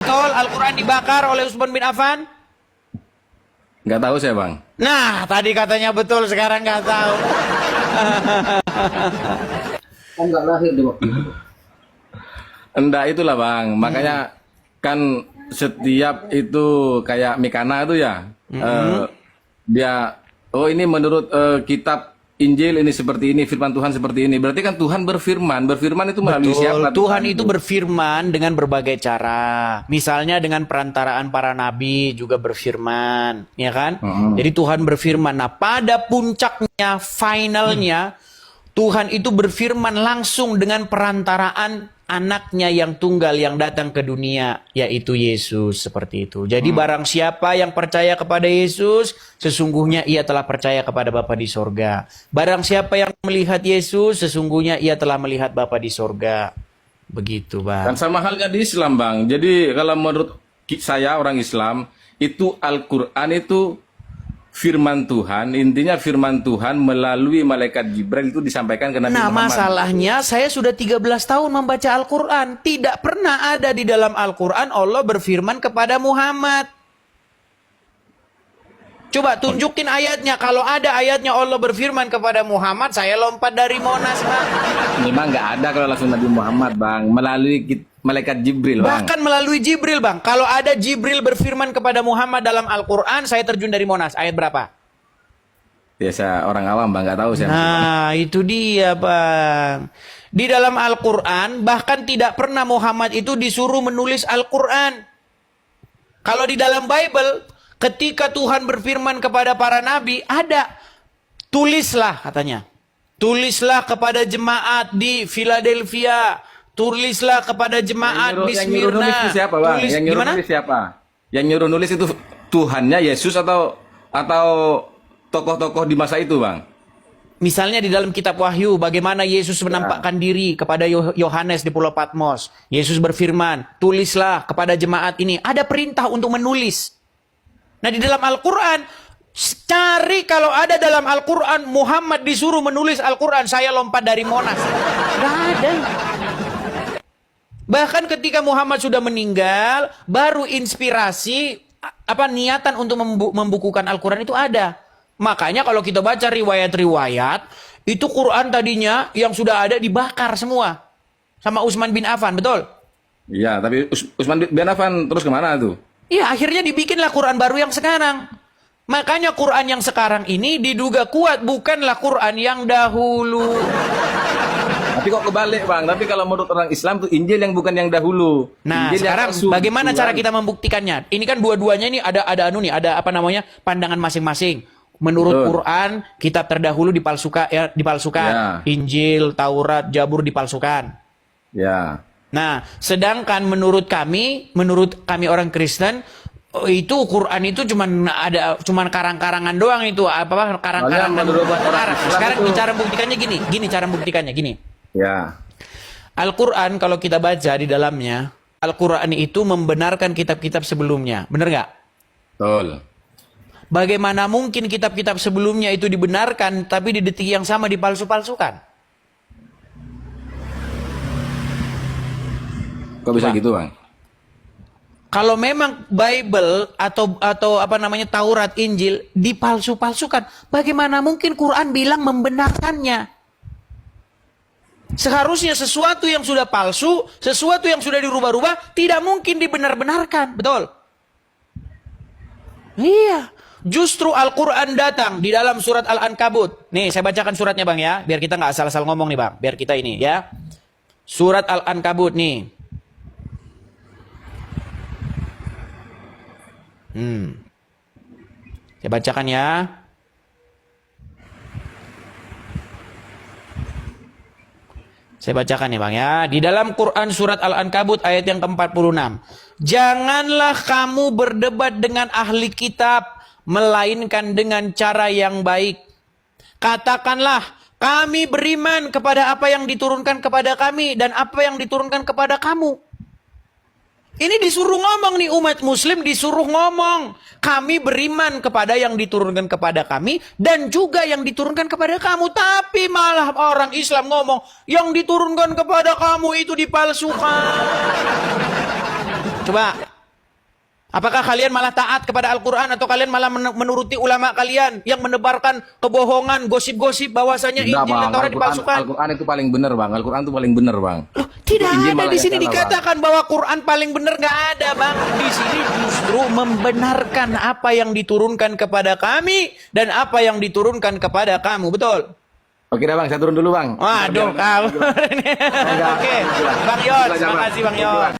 betul Al-Quran dibakar oleh Utsman bin Affan? Nggak tahu saya, Bang. Nah, tadi katanya betul, sekarang nggak tahu. Oh, nggak lahir di waktu itu. Enggak, itulah, Bang. Makanya kan setiap itu kayak Mikana itu ya, dia, oh ini menurut kitab Injil ini seperti ini, firman Tuhan seperti ini. Berarti kan Tuhan berfirman itu melalui Betul, siapa? Tuhan itu berfirman dengan berbagai cara. Misalnya dengan perantaraan para nabi juga berfirman, ya kan? Jadi Tuhan berfirman. Nah, pada puncaknya, finalnya, Tuhan itu berfirman langsung dengan perantaraan anaknya yang tunggal yang datang ke dunia, yaitu Yesus, seperti itu. Jadi barang siapa yang percaya kepada Yesus, sesungguhnya ia telah percaya kepada Bapa di sorga. Barang siapa yang melihat Yesus, sesungguhnya ia telah melihat Bapa di sorga. Begitu, Bang. Dan sama halnya di Islam, Bang. Jadi kalau menurut saya orang Islam, itu Al-Quran itu firman Tuhan, intinya firman Tuhan melalui malaikat Jibril itu disampaikan ke Nabi Nah, Muhammad. masalahnya saya sudah 13 tahun membaca Al-Quran. Tidak pernah ada di dalam Al-Quran Allah berfirman kepada Muhammad. Coba tunjukin ayatnya. Kalau ada ayatnya Allah berfirman kepada Muhammad, saya lompat dari Monas, Bang. Memang nggak ada kalau langsung Nabi Muhammad, Bang. Melalui malaikat Jibril, Bang. Bahkan melalui Jibril, Bang. Kalau ada Jibril berfirman kepada Muhammad dalam Al-Quran, saya terjun dari Monas. Ayat berapa? Biasa orang awam, Bang, nggak tahu saya. Nah, itu dia, Bang. Di dalam Al-Quran, bahkan tidak pernah Muhammad itu disuruh menulis Al-Quran. Kalau di dalam Bible, ketika Tuhan berfirman kepada para nabi, ada. Tulislah, katanya. Tulislah kepada jemaat di Philadelphia. Tulislah kepada jemaat di Yang nyuruh nulis Smyrna. itu siapa, Bang? Tulis, Yang nyuruh gimana? nulis siapa? Yang nyuruh nulis itu Tuhannya, Yesus atau tokoh-tokoh di masa itu, Bang? Misalnya di dalam kitab Wahyu, bagaimana Yesus menampakkan diri kepada Yohanes di Pulau Patmos. Yesus berfirman, tulislah kepada jemaat ini. Ada perintah untuk menulis. Nah, di dalam Al-Quran, cari kalau ada dalam Al-Quran, Muhammad disuruh menulis Al-Quran, saya lompat dari Monas. Gak ada. Bahkan ketika Muhammad sudah meninggal, baru inspirasi, niatan untuk membukukan Al-Quran itu ada. Makanya kalau kita baca riwayat-riwayat, itu Quran tadinya yang sudah ada dibakar semua. Sama Utsman bin Affan, betul? Iya, tapi Utsman bin Affan terus kemana tuh? Iya, akhirnya dibikinlah Quran baru yang sekarang. Makanya Quran yang sekarang ini diduga kuat, bukanlah Quran yang dahulu. Tapi kok kebalik, Bang? Tapi kalau menurut orang Islam tuh Injil yang bukan yang dahulu. Nah, Injil sekarang yang palsu, bagaimana gitu, cara Bang. kita membuktikannya? Ini kan dua-duanya ini ada pandangan masing-masing. Menurut Betul. Quran, kitab terdahulu dipalsukan. Ya. Injil, Taurat, Zabur dipalsukan. Ya. Nah, sedangkan menurut kami orang Kristen, itu Quran itu cuman karang-karangan doang itu, karang-karangan menurut buat orang Arab. Islam Sekarang itu- cara membuktikannya gini. Ya. Al-Quran kalau kita baca di dalamnya, Al-Quran itu membenarkan kitab-kitab sebelumnya. Benar nggak? Betul. Bagaimana mungkin kitab-kitab sebelumnya itu dibenarkan, tapi di detik yang sama dipalsu-palsukan? Kok bisa gitu, Bang? Kalau memang Bible atau Taurat, Injil dipalsu-palsukan, bagaimana mungkin Quran bilang membenarkannya? Seharusnya sesuatu yang sudah palsu, sesuatu yang sudah dirubah-rubah, tidak mungkin dibenar-benarkan. Betul? Iya. Justru Al-Quran datang di dalam surat Al-Ankabut. Nih, saya bacakan suratnya, Bang, ya. Biar kita nggak asal-asal ngomong nih, Bang. Biar kita ini, ya. Surat Al-Ankabut, nih. Saya bacakan, ya. Saya bacakan nih, Bang, ya. Di dalam Quran surat Al-Ankabut ayat yang ke-46. Janganlah kamu berdebat dengan ahli kitab, melainkan dengan cara yang baik. Katakanlah, kami beriman kepada apa yang diturunkan kepada kami dan apa yang diturunkan kepada kamu. Ini disuruh ngomong nih, umat muslim disuruh ngomong. Kami beriman kepada yang diturunkan kepada kami dan juga yang diturunkan kepada kamu. Tapi malah orang Islam ngomong, yang diturunkan kepada kamu itu dipalsukan. Coba, Apakah kalian malah taat kepada Al-Quran atau kalian malah menuruti ulama kalian yang menebarkan kebohongan, gosip-gosip bahwasanya Enggak, Injil dan Bang. Taurat dipalsukan? Al-Quran itu paling benar, Bang. Al-Quran itu paling benar, Bang. Loh, tidak Injil ada malah di yang sini salah, dikatakan bahwa Quran paling benar, nggak ada, Bang. Di sini justru membenarkan apa yang diturunkan kepada kami dan apa yang diturunkan kepada kamu, betul? Oke dah, Bang. Saya turun dulu, Bang. Waduh, kamu. Oke, Bang Yon, terima kasih Bang Yon.